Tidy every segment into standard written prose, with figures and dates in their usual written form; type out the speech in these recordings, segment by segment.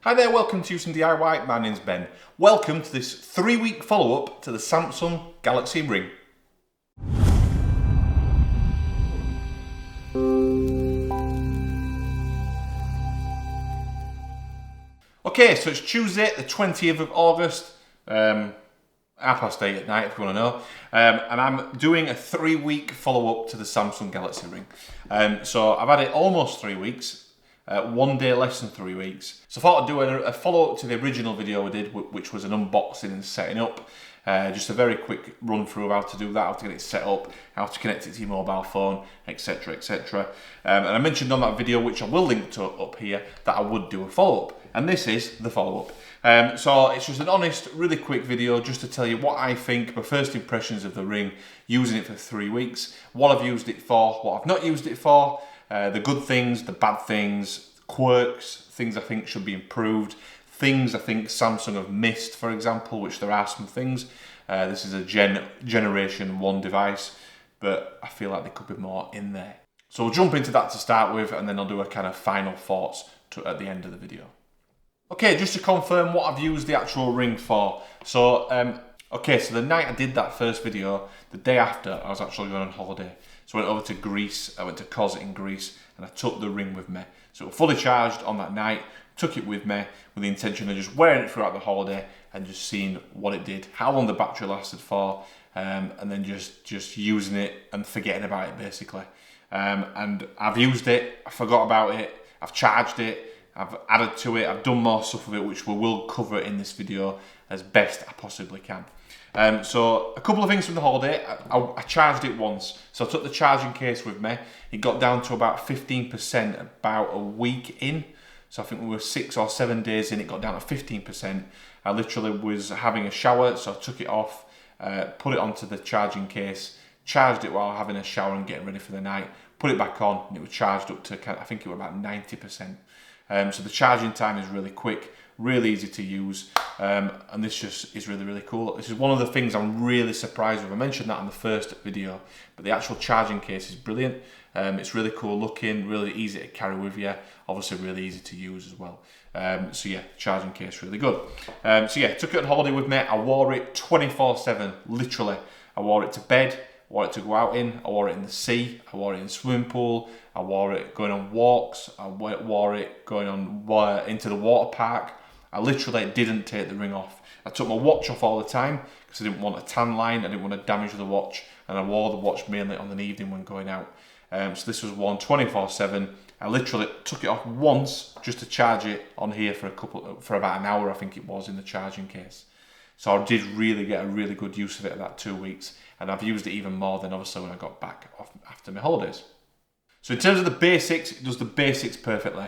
Hi there, welcome to Some DIY, my name's Ben. Welcome to this 3-week follow-up to the Samsung Galaxy Ring. Okay, so it's Tuesday the 20th of August, 8:30 at night if you want to know, and I'm doing a 3-week follow-up to the Samsung Galaxy Ring. So I've had it almost 3 weeks. 1 day less than 3 weeks. So I thought I'd do a follow-up to the original video I did, which was an unboxing and setting up. Just a very quick run through of how to do that, how to get it set up, how to connect it to your mobile phone, etc, etc. And I mentioned on that video, which I will link to up here, that I would do a follow-up. And this is the follow-up. So it's just an honest, really quick video just to tell you what I think, my first impressions of the Ring, using it for 3 weeks, what I've used it for, what I've not used it for, the good things, the bad things, quirks, things I think should be improved, things I think Samsung have missed, for example, which there are some things. This is a Generation 1 device, but I feel like there could be more in there. So we'll jump into that to start with, and then I'll do a kind of final thoughts at the end of the video. Okay, just to confirm what I've used the actual Ring for. So, so the night I did that first video, the day after, I was actually going on holiday. So I went over to Greece, I went to Kos in Greece, and I took the Ring with me. So it was fully charged on that night, took it with me with the intention of just wearing it throughout the holiday and just seeing what it did, how long the battery lasted for, and then just using it and forgetting about it basically. And I've used it, I forgot about it, I've charged it, I've added to it, I've done more stuff with it, which we will cover in this video as best I possibly can. So a couple of things from the holiday. I charged it once, so I took the charging case with me. It got down to about 15% about a week in, so I think we were 6 or 7 days in, it got down to 15%. I literally was having a shower, so I took it off, put it onto the charging case, charged it while having a shower and getting ready for the night, put it back on, and it was charged up to, I think it was about 90%. So the charging time is really quick, really easy to use, and this just is really, really cool. This is one of the things I'm really surprised with. I mentioned that in the first video, but the actual charging case is brilliant. It's really cool looking, really easy to carry with you, obviously really easy to use as well. So yeah, charging case really good. So yeah, took it on holiday with me. I wore it 24/7, literally. I wore it to bed, I wore it to go out in, I wore it in the sea, I wore it in the swimming pool, I wore it going on walks, I wore it going on into the water park. I literally didn't take the Ring off. I took my watch off all the time because I didn't want a tan line, I didn't want to damage the watch, and I wore the watch mainly on an evening when going out. So this was worn 24/7. I literally took it off once just to charge it on here for about an hour, I think it was, in the charging case. So I did really get a really good use of it at that 2 weeks, and I've used it even more than obviously when I got back off after my holidays. So in terms of the basics, it does the basics perfectly.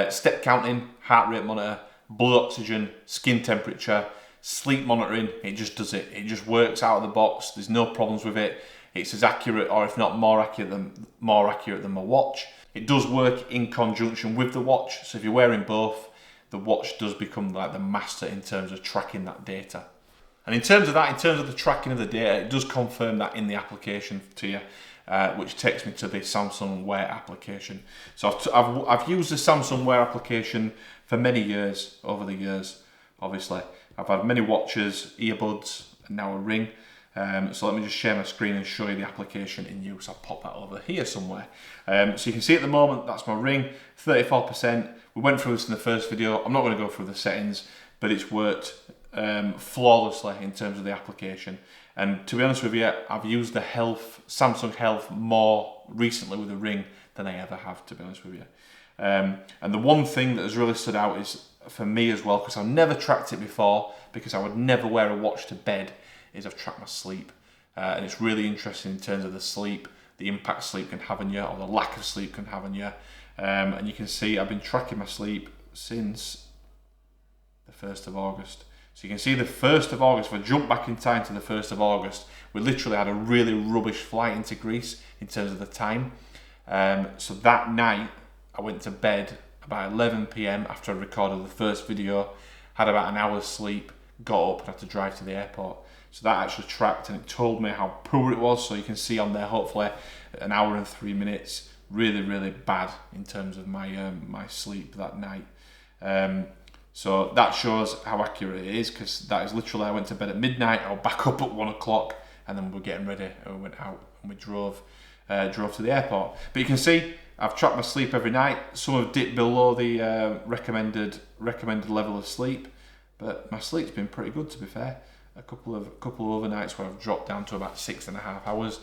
Step counting, heart rate monitor, blood oxygen, skin temperature, sleep monitoring, it just does it. It just works out of the box, there's no problems with it. It's as accurate, or if not more accurate than my watch. It does work in conjunction with the watch, so if you're wearing both, the watch does become like the master in terms of tracking that data. And in terms of the tracking of the data, it does confirm that in the application to you, which takes me to the Samsung Wear application. So I've used the Samsung Wear application for many years, over the years, obviously. I've had many watches, earbuds, and now a Ring. So let me just share my screen and show you the application in use. I'll pop that over here somewhere. So you can see at the moment, that's my Ring, 34%. We went through this in the first video. I'm not going to go through the settings, but it's worked flawlessly in terms of the application. And to be honest with you, I've used the Samsung Health more recently with the Ring than I ever have, to be honest with you. And the one thing that has really stood out is, for me as well, because I've never tracked it before, because I would never wear a watch to bed, is I've tracked my sleep. And it's really interesting in terms of the sleep, the impact sleep can have on you, or the lack of sleep can have on you. And you can see I've been tracking my sleep since the 1st of August. So you can see the 1st of August, if I jump back in time to the 1st of August, we literally had a really rubbish flight into Greece in terms of the time. So that night, I went to bed about 11 PM after I recorded the first video, had about an hour's sleep, got up and had to drive to the airport. So that actually tracked and it told me how poor it was. So you can see on there, hopefully, an hour and 3 minutes, really, really bad in terms of my my sleep that night. So that shows how accurate it is, because that is literally, I went to bed at midnight, I was back up at 1 o'clock, and then we're getting ready and we went out and we drove to the airport. But you can see I've tracked my sleep every night. Some have dipped below the recommended level of sleep, but my sleep's been pretty good, to be fair. A couple of overnights where I've dropped down to about 6.5 hours,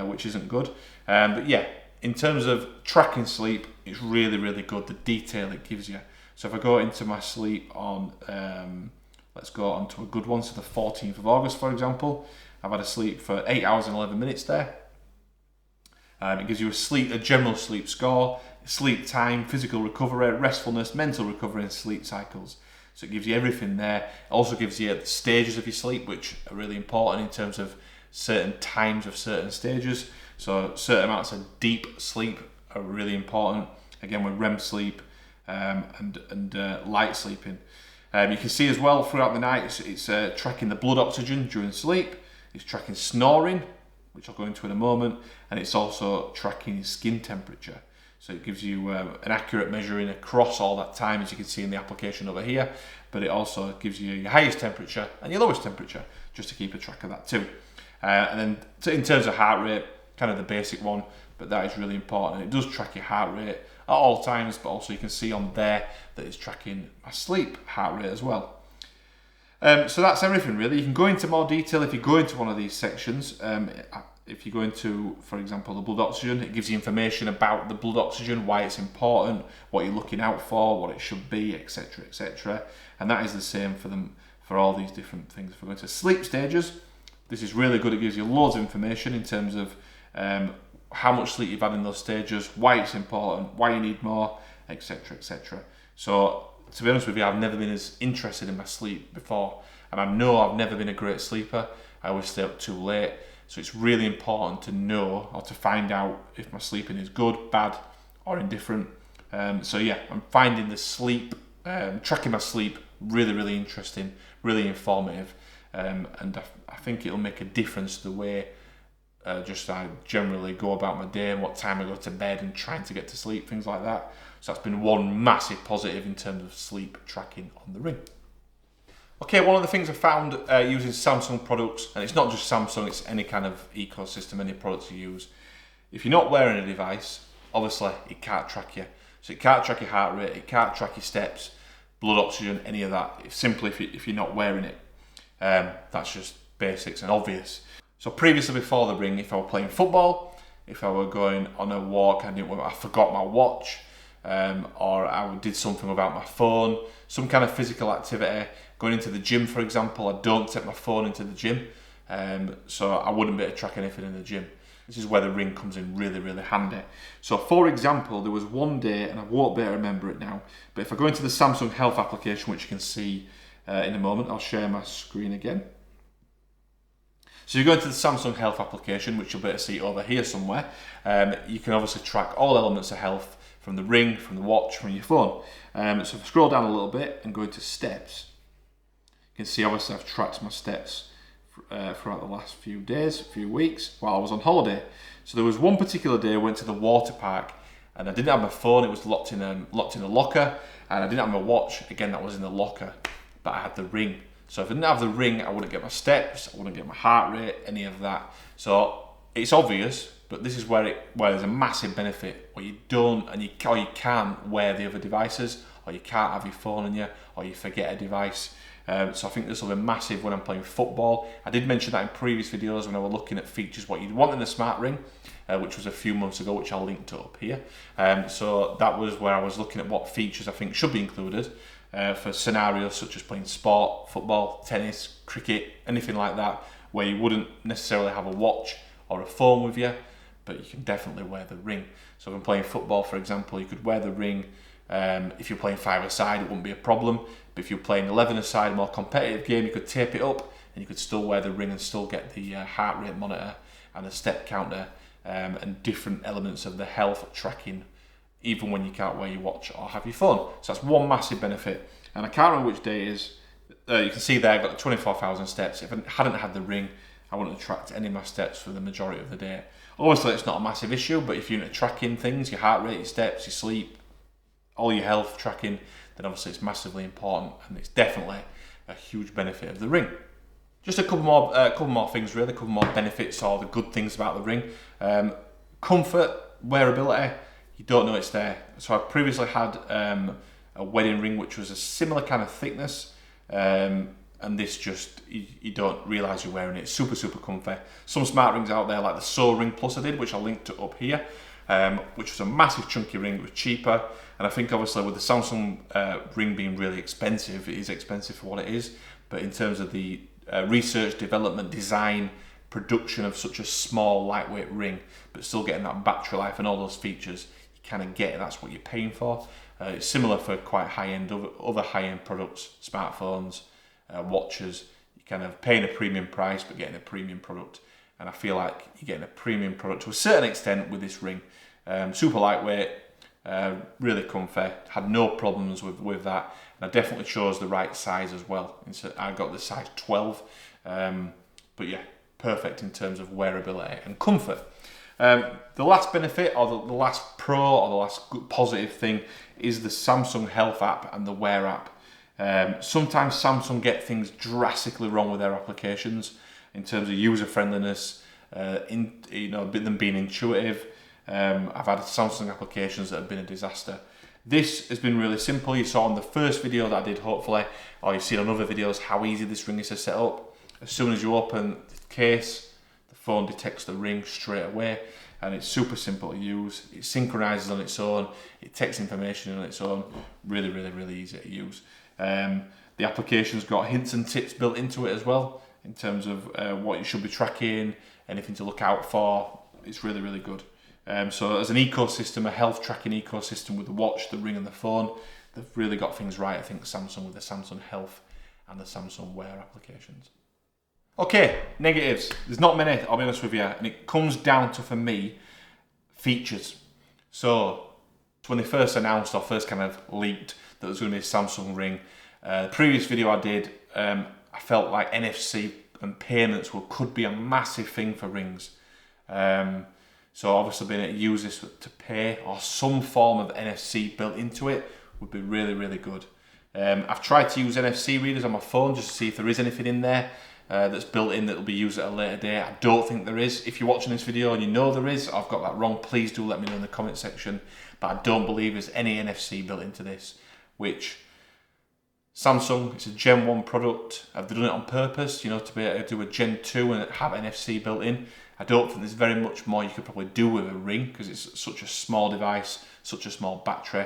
which isn't good. But yeah, in terms of tracking sleep, it's really, really good, the detail it gives you. So if I go into my sleep on, let's go on to a good one, so the 14th of August, for example, I've had a sleep for 8 hours and 11 minutes there. It gives you a general sleep score, sleep time, physical recovery, restfulness, mental recovery, and sleep cycles. So it gives you everything there. It also gives you the stages of your sleep, which are really important in terms of certain times of certain stages. So certain amounts of deep sleep are really important. Again, with REM sleep and light sleeping. You can see as well throughout the night, it's tracking the blood oxygen during sleep. It's tracking snoring, which I'll go into in a moment, and it's also tracking your skin temperature. So it gives you an accurate measuring across all that time, as you can see in the application over here, but it also gives you your highest temperature and your lowest temperature, just to keep a track of that too. And then in terms of heart rate, kind of the basic one, but that is really important. It does track your heart rate at all times, but also you can see on there that it's tracking my sleep heart rate as well. So that's everything really. You can go into more detail if you go into one of these sections. If you go into, for example, the blood oxygen, it gives you information about the blood oxygen, why it's important, what you're looking out for, what it should be, etc., etc. And that is the same for all these different things. If we go into sleep stages, this is really good. It gives you loads of information in terms of how much sleep you've had in those stages, why it's important, why you need more, etc., etc. So to be honest with you, I've never been as interested in my sleep before, and I know I've never been a great sleeper. I always stay up too late. So it's really important to know or to find out if my sleeping is good, bad, or indifferent. So yeah, I'm finding the sleep, tracking my sleep, really, really interesting, really informative. And I think it'll make a difference to the way I generally go about my day and what time I go to bed and trying to get to sleep, things like that. So that's been one massive positive in terms of sleep tracking on the Ring. Okay, one of the things I found using Samsung products, and it's not just Samsung, it's any kind of ecosystem, any products you use. If you're not wearing a device, obviously it can't track you. So it can't track your heart rate, it can't track your steps, blood oxygen, any of that. It's simply if you're not wearing it. That's just basics and obvious. So previously, before the Ring, if I were playing football, if I were going on a walk, I forgot my watch, or I did something without my phone, some kind of physical activity. Going into the gym, for example, I don't take my phone into the gym, so I wouldn't be able to track anything in the gym. This is where the Ring comes in really, really handy. So for example, there was one day, and I won't be able to remember it now, but if I go into the Samsung Health application, which you can see in a moment, I'll share my screen again. So you go into the Samsung Health application, which you'll be able to see over here somewhere. You can obviously track all elements of health from the Ring, from the watch, from your phone. So if I scroll down a little bit and go into steps, you can see obviously I've tracked my steps throughout the last few weeks while I was on holiday. So there was one particular day I went to the water park and I didn't have my phone, it was locked in a locker, and I didn't have my watch, again that was in the locker, but I had the Ring. So if I didn't have the Ring, I wouldn't get my steps, I wouldn't get my heart rate, any of that. So it's obvious, but this is where there's a massive benefit, where you don't, or you can't wear the other devices, or you can't have your phone on you, or you forget a device. So I think this will be massive when I'm playing football. I did mention that in previous videos when I was looking at features, what you'd want in the Smart Ring, which was a few months ago, which I'll link to up here. So that was where I was looking at what features I think should be included for scenarios such as playing sport, football, tennis, cricket, anything like that, where you wouldn't necessarily have a watch or a phone with you, but you can definitely wear the Ring. So if I'm playing football, for example, you could wear the Ring. If you're playing 5-a-side, it wouldn't be a problem. But if you're playing 11-a-side, a more competitive game, you could tape it up and you could still wear the Ring and still get the heart rate monitor and a step counter and different elements of the health tracking, even when you can't wear your watch or have your phone. So that's one massive benefit. And I can't remember which day it is. You can see there I've got 24,000 steps. If I hadn't had the Ring, I wouldn't have tracked any of my steps for the majority of the day. Obviously, it's not a massive issue, but if you're into tracking things, your heart rate, your steps, your sleep, all your health tracking, then obviously it's massively important, and it's definitely a huge benefit of the ring. Just a couple more things really, a couple more benefits or the good things about the ring. Comfort, wearability, you don't know it's there. So I previously had a wedding ring which was a similar kind of thickness, and this just, you don't realise you're wearing it. It's super, super comfy. Some smart rings out there like the So Ring Plus I did, which I linked up here, which was a massive chunky ring, it was cheaper. And I think obviously with the Samsung ring being really expensive, it is expensive for what it is, but in terms of the research, development, design, production of such a small, lightweight ring, but still getting that battery life and all those features, you kind of get it, that's what you're paying for. It's similar for quite high-end, other high-end products, smartphones, watches. You're kind of paying a premium price, but getting a premium product. And I feel like you're getting a premium product to a certain extent with this ring. Super lightweight, really comfy, had no problems with that. And I definitely chose the right size as well. I got the size 12, but yeah, perfect in terms of wearability and comfort. The last benefit, or the last pro, or the last good positive thing is the Samsung Health app and the Wear app. Sometimes Samsung get things drastically wrong with their applications in terms of user friendliness, them being intuitive. I've had Samsung applications that have been a disaster. This has been really simple. You saw in the first video that I did, hopefully, or you've seen on other videos how easy this ring is to set up. As soon as you open the case, the phone detects the ring straight away, and it's super simple to use. It synchronizes on its own, it takes information on its own. Really, really, really easy to use. The application's got hints and tips built into it as well, in terms of what you should be tracking, anything to look out for. It's really, really good. So as an ecosystem, a health tracking ecosystem with the watch, the ring and the phone, they've really got things right, I think, Samsung, with the Samsung Health and the Samsung Wear applications. Okay, negatives. There's not many, I'll be honest with you, and it comes down to, for me, features. So when they first announced or first kind of leaked that there was going to be a Samsung ring, the previous video I did, I felt like NFC and payments could be a massive thing for rings. So obviously being able to use this to pay, or some form of NFC built into it, would be really, really good. I've tried to use NFC readers on my phone just to see if there is anything in there that's built in that will be used at a later date. I don't think there is. If you're watching this video and you know there is, I've got that wrong, please do let me know in the comment section. But I don't believe there's any NFC built into this, which Samsung, it's a Gen 1 product. Have they done it on purpose, to be able to do a Gen 2 and have NFC built in? I don't think there's very much more you could probably do with a ring, because it's such a small device, such a small battery.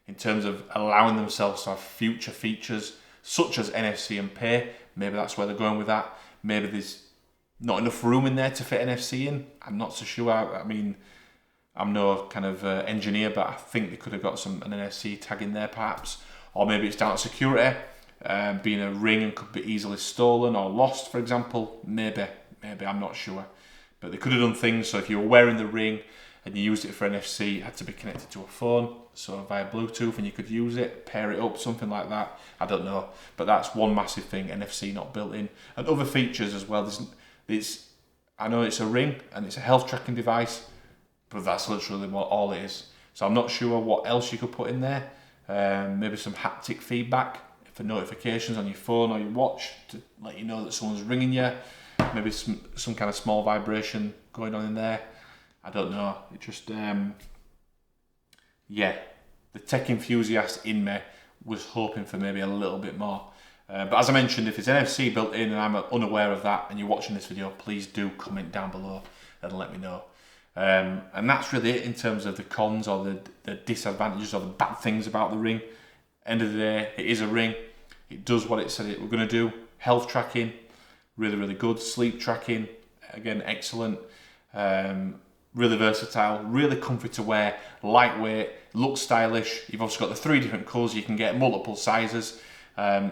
In terms of allowing themselves to have future features such as NFC and pay, maybe that's where they're going with that. Maybe there's not enough room in there to fit NFC in. I'm not so sure. I mean, I'm no kind of engineer, but I think they could have got an NFC tag in there perhaps. Or maybe it's down to security, being a ring and could be easily stolen or lost, for example. Maybe, I'm not sure. But they could have done things, so if you were wearing the ring and you used it for NFC, it had to be connected to a phone, so via Bluetooth, and you could use it, pair it up, something like that. I don't know, but that's one massive thing, NFC not built in. And other features as well. I know it's a ring and it's a health tracking device, but that's literally all it is. So I'm not sure what else you could put in there. Maybe some haptic feedback for notifications on your phone or your watch to let you know that someone's ringing you. Maybe some kind of small vibration going on in there. I don't know. It just, the tech enthusiast in me was hoping for maybe a little bit more. But as I mentioned, if it's NFC built in and I'm unaware of that and you're watching this video, please do comment down below and let me know. And that's really it in terms of the cons or the disadvantages or the bad things about the ring. End of the day, it is a ring. It does what it said it was going to do. Health tracking, really, really good. Sleep tracking, again, excellent. Really versatile, really comfy to wear, lightweight, looks stylish. You've also got the 3 different colours you can get, multiple sizes.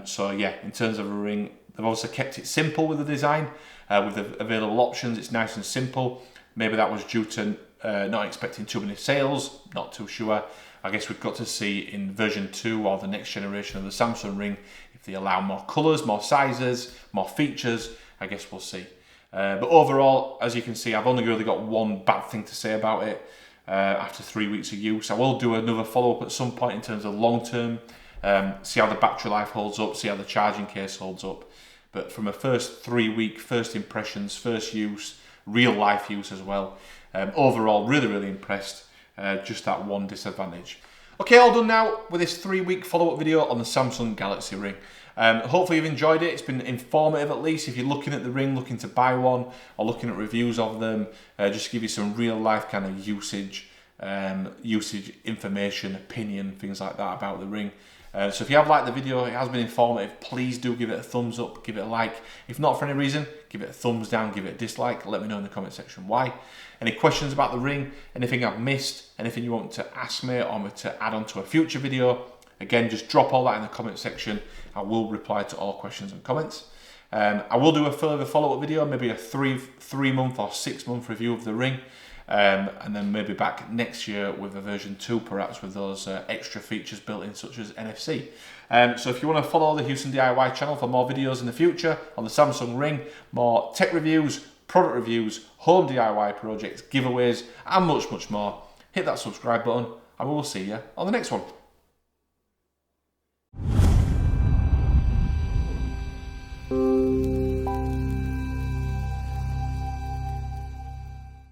So yeah, in terms of a ring, they've also kept it simple with the design. With the available options, it's nice and simple. Maybe that was due to not expecting too many sales, not too sure. I guess we've got to see in version 2 or the next generation of the Samsung ring, if they allow more colours, more sizes, more features. I guess we'll see. But overall, as you can see, I've only really got one bad thing to say about it after 3 weeks of use. I will do another follow-up at some point in terms of long-term see how the battery life holds up, see how the charging case holds up. But from a first 3 week, first impressions, first use, real life use as well, overall really impressed. Just that one disadvantage. Okay, all done now with this 3 week follow-up video on the Samsung Galaxy Ring. Hopefully you've enjoyed it. It's been informative, at least if you're looking at the ring, looking to buy one, or looking at reviews of them, just to give you some real life kind of usage information, opinion, things like that about the ring. So if you have liked the video, it has been informative, please do give it a thumbs up, give it a like. If not for any reason, give it a thumbs down, give it a dislike, let me know in the comment section why. Any questions about the ring, anything I've missed, anything you want to ask me or me to add on to a future video, again, just drop all that in the comment section. I will reply to all questions and comments. I will do a further follow-up video, maybe a three month or 6 month review of the ring. And then maybe back next year with a version 2, perhaps with those extra features built in, such as NFC. So if you want to follow the Houston DIY channel for more videos in the future on the Samsung Ring, more tech reviews, product reviews, home DIY projects, giveaways, and much more, hit that subscribe button, and we will see you on the next one.